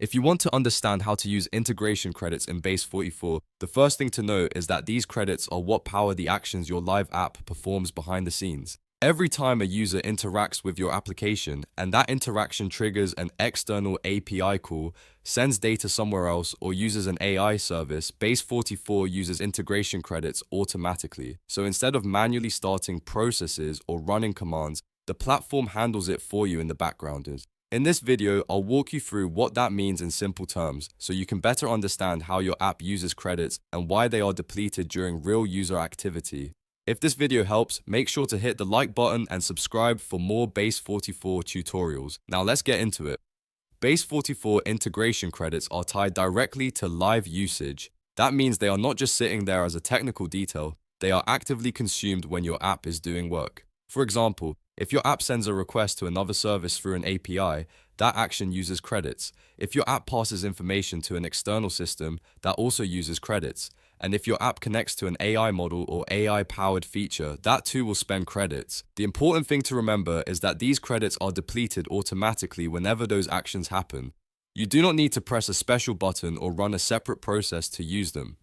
If you want to understand how to use integration credits in Base44, the first thing to know is that these credits are what power the actions your live app performs behind the scenes. Every time a user interacts with your application and that interaction triggers an external API call, sends data somewhere else, or uses an AI service, Base44 uses integration credits automatically. So instead of manually starting processes or running commands, the platform handles it for you in the background. In this video, I'll walk you through what that means in simple terms so you can better understand how your app uses credits and why they are depleted during real user activity. If this video helps, make sure to hit the like button and subscribe for more Base44 tutorials. Now let's get into it. Base44 integration credits are tied directly to live usage. That means they are not just sitting there as a technical detail, they are actively consumed when your app is doing work. For example, if your app sends a request to another service through an API, that action uses credits. If your app passes information to an external system, that also uses credits. And if your app connects to an AI model or AI-powered feature, that too will spend credits. The important thing to remember is that these credits are depleted automatically whenever those actions happen. You do not need to press a special button or run a separate process to use them.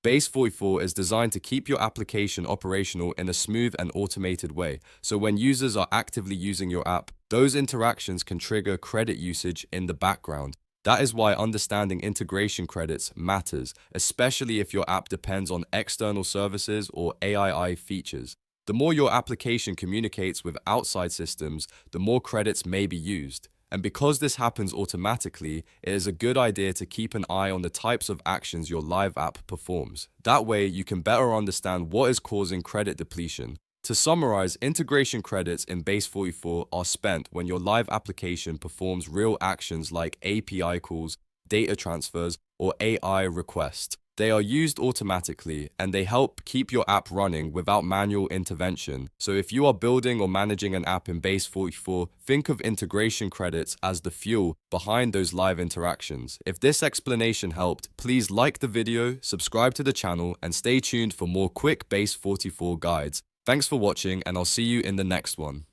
Base44 is designed to keep your application operational in a smooth and automated way, so when users are actively using your app, those interactions can trigger credit usage in the background. That is why understanding integration credits matters, especially if your app depends on external services or AI features. The more your application communicates with outside systems, the more credits may be used. And because this happens automatically, it is a good idea to keep an eye on the types of actions your live app performs. That way, you can better understand what is causing credit depletion. To summarize, integration credits in Base44 are spent when your live application performs real actions like API calls, data transfers, or AI requests. They are used automatically and they help keep your app running without manual intervention. So if you are building or managing an app in Base44, think of integration credits as the fuel behind those live interactions. If this explanation helped, please like the video, subscribe to the channel, and stay tuned for more quick Base44 guides. Thanks for watching, and I'll see you in the next one.